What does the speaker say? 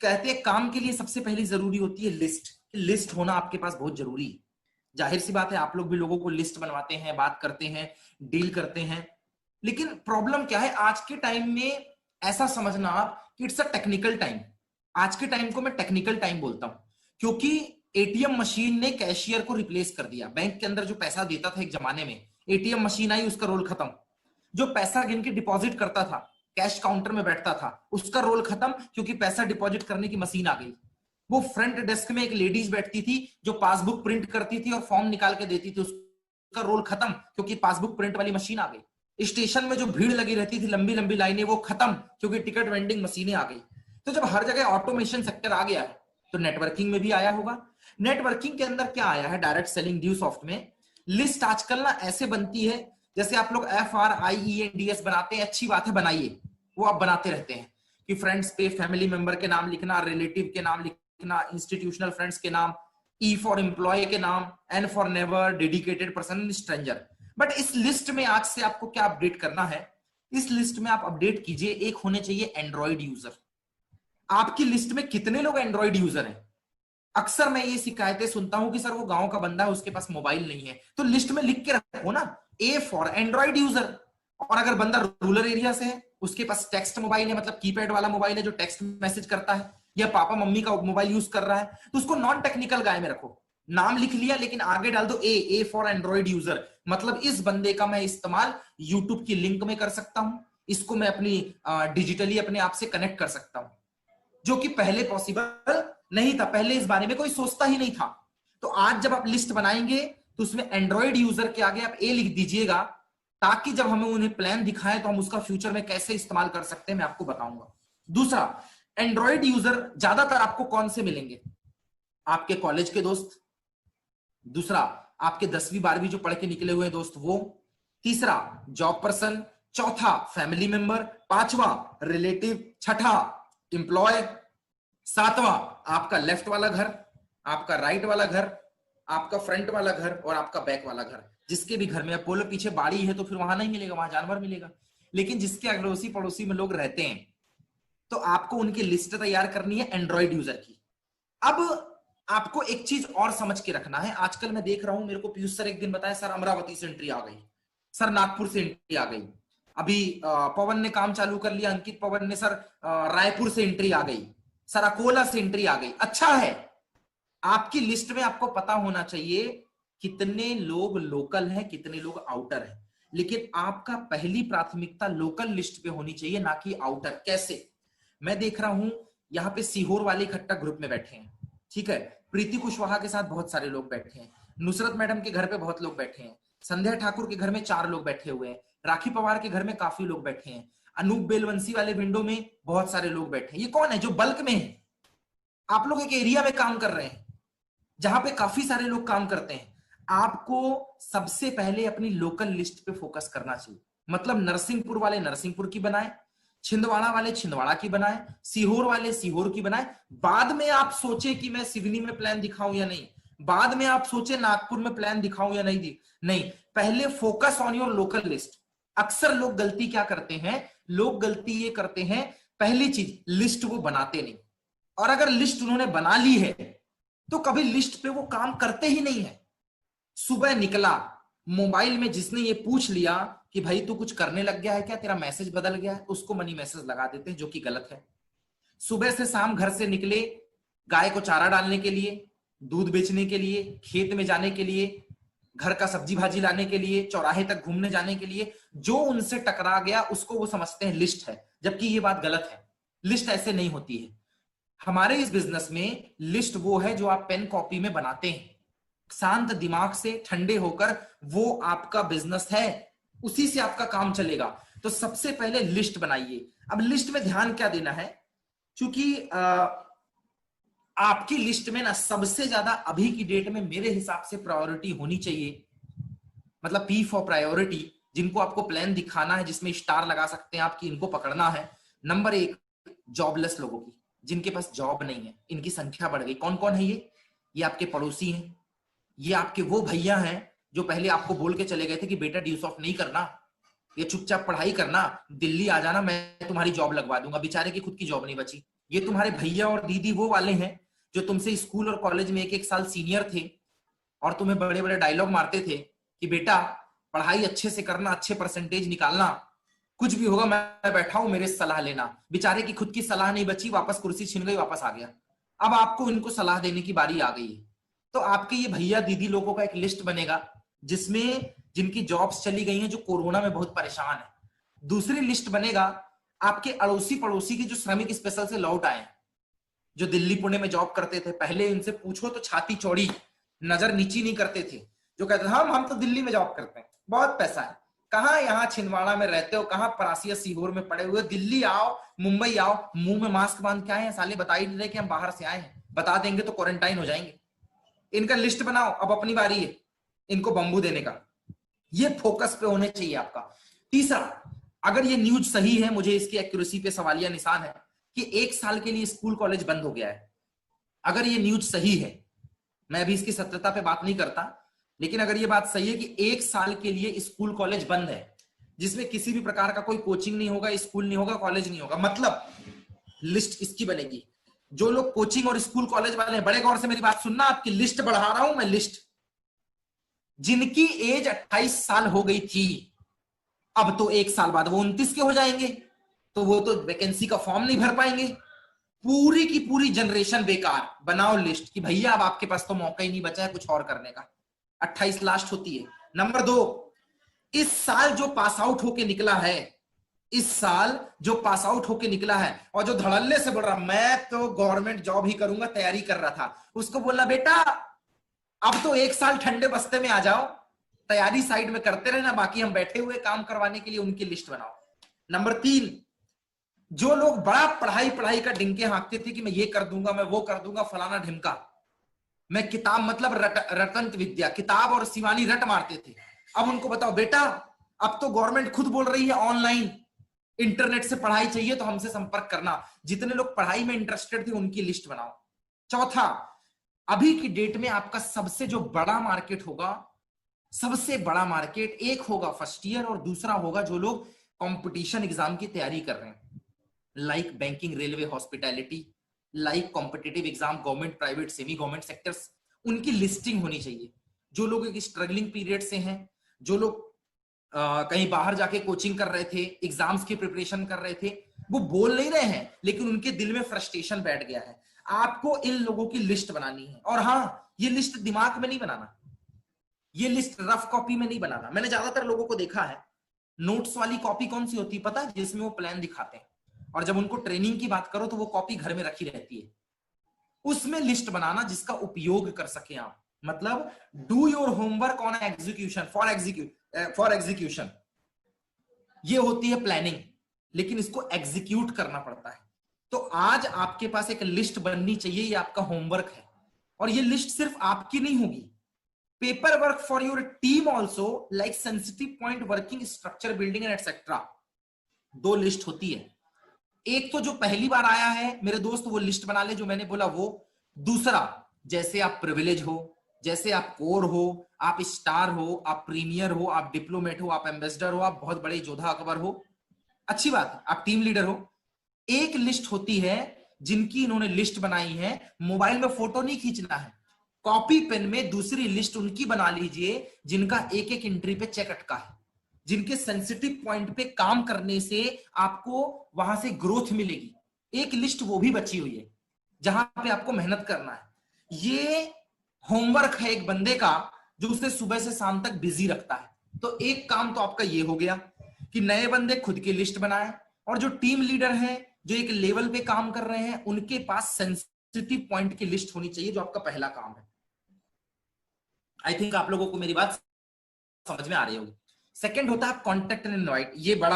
कहते हैं काम के लिए सबसे पहले जरूरी होती है लिस्ट। लिस्ट होना आपके पास बहुत जरूरी है। जाहिर सी बात है, आप लोग भी लोगों को लिस्ट बनवाते हैं, बात करते हैं, डील करते हैं। लेकिन प्रॉब्लम क्या है आज के टाइम में, ऐसा समझना आप कि इट्स अ टेक्निकल टाइम। आज के टाइम को मैं टेक्निकल टाइम बोलता हूं, क्योंकि एटीएम मशीन ने कैशियर को रिप्लेस कर दिया। बैंक के अंदर जो पैसा देता था एक जमाने में, एटीएम मशीन आई, उसका रोल खत्म। जो पैसा गिन के डिपॉजिट करता था, कैश काउंटर में बैठता था, उसका रोल खत्म, क्योंकि पैसा डिपॉजिट करने की मशीन आ गई। वो फ्रंट डेस्क में एक लेडीज बैठती थी जो पासबुक प्रिंट करती थी और फॉर्म निकाल के देती थी, उसका रोल खत्म, क्योंकि पासबुक प्रिंट वाली मशीन आ गई। स्टेशन में जो भीड़ लगी रहती थी, लंबी लंबी लाइनें, वो खत्म, क्योंकि टिकट वेंडिंग मशीनें आ गई। तो जब हर जगह ऑटोमेशन सेक्टर आ गया है, तो नेटवर्किंग में भी आया होगा। नेटवर्किंग के अंदर क्या आया है, डायरेक्ट सेलिंग ड्यूसॉफ्ट में लिस्ट आजकल ना ऐसे बनती है, जैसे आप लोग FRIENDS बनाते हैं, अच्छी बात है, बनाइए, वो आप बनाते रहते हैं कि फ्रेंड्स पे फैमिली मेंबर के नाम लिखना, रिलेटिव के नाम लिखना, इंस्टीट्यूशनल फ्रेंड्स के नाम, E फॉर एम्प्लॉय के नाम, N for never, dedicated person, stranger. But इस लिस्ट में आज से आपको क्या अपडेट करना है, इस लिस्ट में आप अपडेट कीजिए, एक होने चाहिए एंड्रॉइड यूजर। आपकी लिस्ट में कितने लोग एंड्रॉइड यूजर हैं? अक्सर मैं ये शिकायतें सुनता हूं कि सर वो गांव का बंदा है, उसके पास मोबाइल नहीं है। तो लिस्ट में लिख के रखो ना, A फॉर एंड्रॉइड यूजर। और अगर बंदा रूरल एरिया से है, उसके पास टेक्स्ट मोबाइल है, मतलब कीपैड वाला मोबाइल है जो टेक्स्ट मैसेज करता है, या पापा मम्मी का मोबाइल यूज कर रहा है, तो उसको नॉन टेक्निकल गाय में रखो। नाम लिख लिया, लेकिन आगे डाल दो ए फॉर एंड्रॉइड यूजर। मतलब इस बंदे का मैं इस्तेमाल यूट्यूब की लिंक में कर सकता हूं, इसको मैं अपनी डिजिटली अपने आप से कनेक्ट कर सकता हूं, जो कि पहले पॉसिबल नहीं था। पहले इस बारे में कोई सोचता ही नहीं था। तो आज जब आप लिस्ट बनाएंगे, तो उसमें एंड्रॉइड यूजर के आगे आप ए लिख दीजिएगा, ताकि जब हमें उन्हें प्लान दिखाएं तो हम उसका फ्यूचर में कैसे इस्तेमाल कर सकते हैं, मैं आपको बताऊंगा। दूसरा, एंड्रॉइड यूजर ज्यादातर आपको कौन से मिलेंगे? आपके कॉलेज के दोस्त। दूसरा, आपके 10वीं 12वीं जो पढ़ के निकले हुए दोस्त वो। तीसरा, जॉब पर्सन। चौथा, फैमिली मेंबर। पांचवा, रिलेटिव। छठा, एम्प्लॉय। सातवां, आपका लेफ्ट वाला घर, आपका राइट वाला घर, आपका फ्रंट वाला घर और आपका बैक वाला घर। जिसके भी घर में, अब बोलो पीछे बाड़ी है तो फिर वहां नहीं मिलेगा, वहां जानवर मिलेगा, लेकिन जिसके अड़ोसी पड़ोसी में लोग रहते हैं, तो आपको उनकी लिस्ट तैयार करनी है एंड्रॉइड यूजर की। अब आपको एक चीज और समझ के रखना है। आजकल मैं देख रहा हूं, मेरे को पीयूष सर एक दिन बताया, सर अमरावती से एंट्री आ गई, सर नागपुर से एंट्री आ गई, अभी पवन ने काम चालू कर लिया, अंकित पवन ने, सर रायपुर से एंट्री आ गई, सर अकोला से एंट्री आ गई। अच्छा है, आपकी लिस्ट में आपको पता होना चाहिए कितने लोग लोकल हैं, कितने लोग आउटर हैं, लेकिन आपका पहली प्राथमिकता लोकल लिस्ट पे होनी चाहिए, ना कि आउटर। कैसे? मैं देख रहा हूं यहाँ पे सीहोर वाले इकट्ठा ग्रुप में बैठे हैं, ठीक है, प्रीति कुशवाहा के साथ बहुत सारे लोग बैठे हैं, नुसरत मैडम के घर पे बहुत लोग बैठे हैं, संध्या ठाकुर के घर में 4 लोग बैठे हुए हैं, राखी पवार के घर में काफी लोग बैठे हैं, अनूप बेलवंशी वाले विंडो में बहुत सारे लोग बैठे हैं। ये कौन है जो बल्क में है? आप लोग एक एरिया में काम कर रहे हैं जहां पे काफी सारे लोग काम करते हैं। आपको सबसे पहले अपनी लोकल लिस्ट पे फोकस करना चाहिए। मतलब नरसिंहपुर वाले नरसिंहपुर की बनाए, छिंदवाड़ा वाले छिंदवाड़ा की बनाए, सीहोर वाले सीहोर की बनाए। बाद में आप सोचे कि मैं सिवनी में प्लान दिखाऊं या नहीं, बाद में आप सोचे नागपुर में प्लान दिखाऊं या नहीं, पहले focus on your local list. अक्सर लोग गलती क्या करते हैं, लोग गलती ये करते हैं, पहली चीज लिस्ट वो बनाते नहीं, और अगर लिस्ट उन्होंने बना ली है तो कभी लिस्ट पे वो काम करते ही नहीं है। सुबह निकला, मोबाइल में जिसने ये पूछ लिया कि भाई तू कुछ करने लग गया है क्या, तेरा मैसेज बदल गया है, उसको मनी मैसेज लगा देते हैं, जो कि गलत है। सुबह से शाम घर से निकले, गाय को चारा डालने के लिए, दूध बेचने के लिए, खेत में जाने के लिए, घर का सब्जी भाजी लाने के लिए, चौराहे तक घूमने जाने के लिए, जो उनसे टकरा गया उसको वो समझते हैं लिस्ट है, जबकि ये बात गलत है। लिस्ट ऐसे नहीं होती है। हमारे इस बिजनेस में लिस्ट वो है जो आप पेन कॉपी में बनाते हैं, शांत दिमाग से, ठंडे होकर, वो आपका बिजनेस है, उसी से आपका काम चलेगा। तो सबसे पहले लिस्ट बनाइए। अब लिस्ट में ध्यान क्या देना है, क्योंकि आपकी लिस्ट में ना सबसे ज्यादा अभी की डेट में मेरे हिसाब से प्रायोरिटी होनी चाहिए, मतलब P फॉर प्रायोरिटी, जिनको आपको प्लान दिखाना है, जिसमें स्टार लगा सकते हैं आपकी, इनको पकड़ना है। नंबर 1, जॉबलेस लोगों की, जिनके पास जॉब नहीं है, इनकी संख्या बढ़ गई। कौन कौन है ये आपके पड़ोसी हैं, ये आपके वो भैया हैं जो पहले आपको बोल के चले गए थे कि बेटा ड्यूज ऑफ नहीं करना, ये चुपचाप पढ़ाई करना, दिल्ली आ जाना, मैं तुम्हारी जॉब लगवा दूंगा। बेचारे की खुद की जॉब नहीं बची, ये तुम्हारे भैया और दीदी वो वाले हैं जो तुमसे स्कूल और कॉलेज में एक एक साल सीनियर थे और तुम्हें बड़े बड़े डायलॉग मारते थे कि बेटा पढ़ाई अच्छे से करना, अच्छे परसेंटेज निकालना, कुछ भी होगा मैं बैठा हूं, मेरे सलाह लेना। बेचारे की खुद की सलाह नहीं बची, वापस कुर्सी छीन गई, वापस आ गया। अब आपको इनको सलाह देने की बारी आ गई है। तो आपके ये भैया दीदी लोगों का एक लिस्ट बनेगा जिसमें जिनकी जॉब्स चली गई हैं, जो कोरोना में बहुत परेशान है। दूसरी लिस्ट बनेगा आपके अड़ोसी पड़ोसी के जो श्रमिक स्पेशल से लौट आए, जो दिल्ली पुणे में जॉब करते थे। पहले इनसे पूछो तो छाती चौड़ी, नजर नीची नहीं करते थे, जो कहते थे हम तो दिल्ली में जॉब करते हैं, बहुत पैसा है। कहाँ यहाँ छिंदवाड़ा में रहते हो, कहाँ परासिया सीहोर में पड़े हुए, दिल्ली आओ, मुंबई आओ, मुंह में मास्क बांध के आए हैं, साले बता ही नहीं रहे कि हम बाहर से आए हैं। बता देंगे तो क्वारंटाइन हो जाएंगे। इनका लिस्ट बनाओ, अब अपनी बारी है इनको बंबू देने का। ये फोकस पे होने चाहिए आपका। तीसरा, अगर ये न्यूज सही है, मुझे इसकी एक्यूरेसी पे सवालिया निशान है कि 1 साल के लिए स्कूल कॉलेज बंद हो गया है। अगर ये न्यूज सही है, मैं अभी इसकी सत्यता पे बात नहीं करता, लेकिन अगर ये बात सही है कि 1 साल के लिए स्कूल कॉलेज बंद है, जिसमें किसी भी प्रकार का कोई कोचिंग नहीं होगा, स्कूल नहीं होगा, कॉलेज नहीं होगा, मतलब लिस्ट इसकी बनेगी। जो लोग कोचिंग और स्कूल कॉलेज वाले हैं, बड़े गौर से मेरी बात सुनना, आपकी लिस्ट बढ़ा रहा हूं मैं, लिस्ट। जिनकी एज 28 साल हो गई थी, अब तो 1 साल बाद वो 29 के हो जाएंगे, तो वो तो वैकेंसी का फॉर्म नहीं भर पाएंगे। पूरी की पूरी जनरेशन बेकार। बनाओ लिस्ट कि भैया अब आपके पास तो मौका ही नहीं बचा है कुछ और करने का। 28 लास्ट होती है। नंबर 2, इस साल जो पास आउट होके निकला है, इस साल जो पास आउट होके निकला है और जो धड़ल्ले से बोल रहा मैं तो गवर्नमेंट जॉब ही करूंगा, तैयारी कर रहा था, उसको बोलना बेटा अब तो 1 साल ठंडे बस्ते में आ जाओ, तैयारी साइड में करते रहना, बाकी हम बैठे हुए काम करवाने के लिए उनकी लिस्ट बनाओ। नंबर 3, जो लोग बड़ा पढ़ाई पढ़ाई का डिंके हाँकते थे कि मैं ये कर दूंगा, मैं वो कर दूंगा, फलाना ढिमका, मैं किताब मतलब रटंत विद्या, किताब और शिवानी रट मारते थे, अब उनको बताओ बेटा अब तो गवर्नमेंट खुद बोल रही है ऑनलाइन इंटरनेट से पढ़ाई चाहिए तो हमसे संपर्क करना। जितने लोग पढ़ाई में इंटरेस्टेड थे उनकी लिस्ट बनाओ। चौथा, अभी की डेट में आपका सबसे जो बड़ा मार्केट होगा, सबसे बड़ा मार्केट, एक होगा फर्स्ट ईयर और दूसरा होगा जो लोग कंपटीशन एग्जाम की तैयारी कर रहे हैं, like banking, railway, hospitality, like competitive exam, government, private, semi government sectors, उनकी लिस्टिंग होनी चाहिए। जो लोग एक स्ट्रगलिंग पीरियड से हैं, जो लोग कहीं बाहर जाके कोचिंग कर रहे थे, एग्जाम्स की प्रिपरेशन कर रहे थे, वो बोल नहीं रहे हैं लेकिन उनके दिल में फ्रस्ट्रेशन बैठ गया है। आपको इन लोगों की लिस्ट बनानी है। और हाँ, ये लिस्ट दिमाग में नहीं बनाना, ये लिस्ट रफ कॉपी में नहीं बनाना। मैंने ज्यादातर लोगों को देखा है, नोट्स वाली कॉपी कौन सी होती है पता है, जिसमें वो प्लान दिखाते हैं, और जब उनको ट्रेनिंग की बात करो तो वो कॉपी घर में रखी रहती है। उसमें लिस्ट बनाना जिसका उपयोग कर सके आप, मतलब do your homework on execution, for execution. ये होती है प्लानिंग, लेकिन इसको एग्जीक्यूट करना पड़ता है। तो आज आपके पास एक लिस्ट बननी चाहिए, ये आपका होमवर्क है। और ये लिस्ट सिर्फ आपकी नहीं होगी, paper work for your team also, like sensitive point, working structure, building and etcetera. 2 list होती है। एक तो जो पहली बार आया है मेरे दोस्त, वो लिस्ट बना ले जो मैंने बोला वो। दूसरा, जैसे आप प्रिविलेज हो, जैसे आप कोर हो, आप स्टार हो, आप प्रीमियर हो, आप डिप्लोमेट हो, आप एम्बेसडर हो, आप बहुत बड़े योद्धा अकबर हो, अच्छी बात है, आप टीम लीडर हो। एक लिस्ट होती है जिनकी इन्होंने लिस्ट बनाई है, मोबाइल में फोटो नहीं खींचना है, कॉपी पेन में दूसरी लिस्ट उनकी बना लीजिए जिनका एक एक एंट्री पे चेक अटका है, जिनके सेंसिटिव पॉइंट पे काम करने से आपको वहां से ग्रोथ मिलेगी। एक लिस्ट वो भी बची हुई है जहां पे आपको मेहनत करना है। ये होमवर्क है एक बंदे का जो उसे सुबह से शाम तक बिजी रखता है। तो एक काम तो आपका ये हो गया कि नए बंदे खुद की लिस्ट बनाए, और जो टीम लीडर है, जो एक लेवल पे काम कर रहे हैं, उनके पास सेंसिटिव पॉइंट की लिस्ट होनी चाहिए, जो आपका पहला काम है। आई थिंक आप लोगों को मेरी बात समझ में आ रही होगी। सेकंड होता है कॉन्टेक्ट एंड इनवाइट। ये बड़ा